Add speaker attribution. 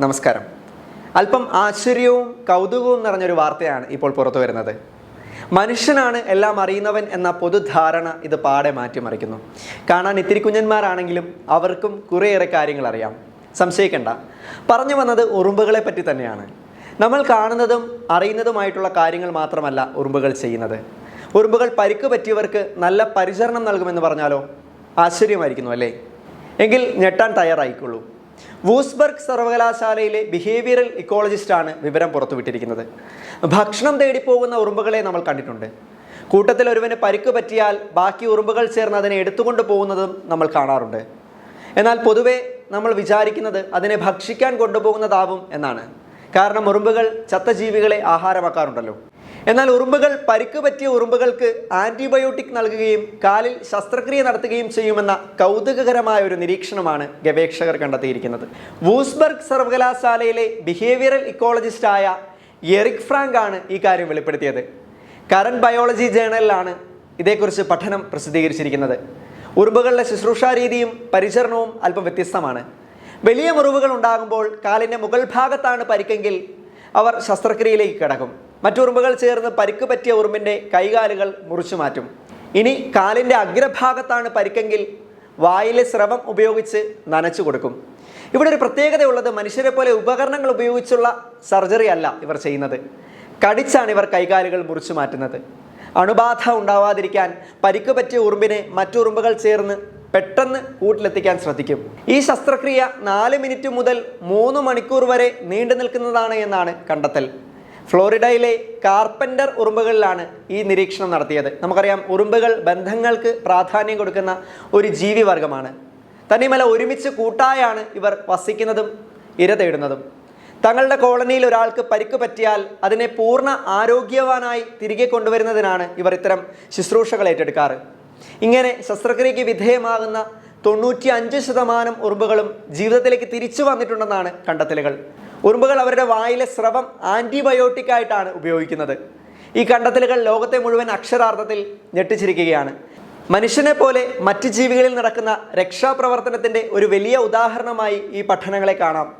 Speaker 1: നമസ്കാരം. അല്പം ആശ്ചര്യവും കൗതുകവും നിറഞ്ഞൊരു വാർത്തയാണ് ഇപ്പോൾ പുറത്തു വരുന്നത്. മനുഷ്യനാണ് എല്ലാം അറിയുന്നവൻ എന്ന പൊതുധാരണ ഇത് പാടെ മാറ്റിമറിക്കുന്നു. കാണാൻ ഇത്തിരി കുഞ്ഞന്മാരാണെങ്കിലും അവർക്കും കുറേയേറെ കാര്യങ്ങൾ അറിയാം. സംശയിക്കേണ്ട. പറഞ്ഞു വന്നത് ഉറുമ്പുകളെ പറ്റി തന്നെയാണ്. നമ്മൾ കാണുന്നതും അറിയുന്നതുമായിട്ടുള്ള കാര്യങ്ങൾ മാത്രമല്ല ഉറുമ്പുകൾ ചെയ്യുന്നത്. ഉറുമ്പുകൾ പരിക്ക് പറ്റിയവർക്ക് നല്ല പരിചരണം നൽകുമെന്ന് പറഞ്ഞാലോ ആശ്ചര്യമായിരിക്കുന്നു അല്ലേ? എങ്കിൽ ഞെട്ടാൻ തയ്യാറായിക്കൊള്ളൂ. വൂസ്ബർഗ് സർവകലാശാലയിലെ ബിഹേവിയറൽ ഇക്കോളജിസ്റ്റാണ് വിവരം പുറത്തുവിട്ടിരിക്കുന്നത്. ഭക്ഷണം തേടിപ്പോകുന്ന ഉറുമ്പുകളെ നമ്മൾ കണ്ടിട്ടുണ്ട്. കൂട്ടത്തിൽ ഒരുവന് പരിക്ക് പറ്റിയാൽ ബാക്കി ഉറുമ്പുകൾ ചേർന്ന് അതിനെ എടുത്തുകൊണ്ട് പോകുന്നതും നമ്മൾ കാണാറുണ്ട്. എന്നാൽ പൊതുവെ നമ്മൾ വിചാരിക്കുന്നത് അതിനെ ഭക്ഷിക്കാൻ കൊണ്ടുപോകുന്നതാവും എന്നാണ്. കാരണം ഉറുമ്പുകൾ ചത്ത ജീവികളെ ആഹാരമാക്കാറുണ്ടല്ലോ. എന്നാൽ ഉറുമ്പുകൾ പരിക്ക് പറ്റിയ ഉറുമ്പുകൾക്ക് ആൻറ്റിബയോട്ടിക് നൽകുകയും കാലിൽ ശസ്ത്രക്രിയ നടത്തുകയും ചെയ്യുമെന്ന കൗതുകകരമായ ഒരു നിരീക്ഷണമാണ് ഗവേഷകർ കണ്ടെത്തിയിരിക്കുന്നത്. വൂസ്ബർഗ് സർവകലാശാലയിലെ ബിഹേവിയറൽ ഇക്കോളജിസ്റ്റായ എറിക് ഫ്രാങ്ക് ആണ് ഈ കാര്യം വെളിപ്പെടുത്തിയത്. കറന്റ് ബയോളജി ജേണലിലാണ് ഇതേക്കുറിച്ച് പഠനം പ്രസിദ്ധീകരിച്ചിരിക്കുന്നത്. ഉറുമ്പുകളുടെ ശുശ്രൂഷാരീതിയും പരിചരണവും അല്പം വ്യത്യസ്തമാണ്. വലിയ മുറിവുകൾ ഉണ്ടാകുമ്പോൾ കാലിൻ്റെ മുകൾ ഭാഗത്താണ് പരിക്കെങ്കിൽ അവർ ശസ്ത്രക്രിയയിലേക്ക് കടക്കും. മറ്റുറുമ്പുകൾ ചേർന്ന് പരിക്ക് പറ്റിയ ഉറുമ്പിൻ്റെ കൈകാലുകൾ മുറിച്ചു മാറ്റും. ഇനി കാലിൻ്റെ അഗ്രഭാഗത്താണ് പരിക്കെങ്കിൽ വായിലെ സ്രവം ഉപയോഗിച്ച് നനച്ചു കൊടുക്കും. ഇവിടെ ഒരു പ്രത്യേകതയുള്ളത് മനുഷ്യരെ പോലെ ഉപകരണങ്ങൾ ഉപയോഗിച്ചുള്ള സർജറി അല്ല ഇവർ ചെയ്യുന്നത്. കടിച്ചാണ് ഇവർ കൈകാലുകൾ മുറിച്ചു മാറ്റുന്നത്. അണുബാധ ഉണ്ടാവാതിരിക്കാൻ പരിക്ക് പറ്റിയ ഉറുമ്പിനെ മറ്റുറുമ്പുകൾ ചേർന്ന് പെട്ടെന്ന് കൂട്ടിലെത്തിക്കാൻ ശ്രദ്ധിക്കും. ഈ ശസ്ത്രക്രിയ 4 മിനിറ്റ് മുതൽ 3 മണിക്കൂർ വരെ നീണ്ടു നിൽക്കുന്നതാണ് എന്നാണ് കണ്ടെത്തൽ. ഫ്ലോറിഡയിലെ കാർപ്പൻ്റർ ഉറുമ്പുകളിലാണ് ഈ നിരീക്ഷണം നടത്തിയത്. നമുക്കറിയാം, ഉറുമ്പുകൾ ബന്ധങ്ങൾക്ക് പ്രാധാന്യം കൊടുക്കുന്ന ഒരു ജീവിവർഗമാണ്. തന്നെയുമല്ല, ഒരുമിച്ച് കൂട്ടായാണ് ഇവർ വസിക്കുന്നതും ഇര തേടുന്നതും. തങ്ങളുടെ കോളനിയിൽ ഒരാൾക്ക് പരിക്ക് പറ്റിയാൽ അതിനെ പൂർണ്ണ ആരോഗ്യവാനായി തിരികെ കൊണ്ടുവരുന്നതിനാണ് ഇവർ ഇത്തരം ശുശ്രൂഷകൾ ഏറ്റെടുക്കാറ്. ഇങ്ങനെ ശസ്ത്രക്രിയയ്ക്ക് വിധേയമാകുന്ന 95% ഉറുമ്പുകളും ജീവിതത്തിലേക്ക് തിരിച്ചു വന്നിട്ടുണ്ടെന്നാണ് കണ്ടെത്തലുകൾ. ഉറുമ്പുകൾ അവരുടെ വായിലെ സ്രവം ആൻറ്റിബയോട്ടിക് ആയിട്ടാണ് ഉപയോഗിക്കുന്നത്. ഈ കണ്ടെത്തലുകൾ ലോകത്തെ മുഴുവൻ അക്ഷരാർത്ഥത്തിൽ ഞെട്ടിച്ചിരിക്കുകയാണ്. മനുഷ്യനെ പോലെ മറ്റ് ജീവികളിൽ നടക്കുന്ന രക്ഷാപ്രവർത്തനത്തിൻ്റെ ഒരു വലിയ ഉദാഹരണമായി ഈ പഠനങ്ങളെ കാണാം.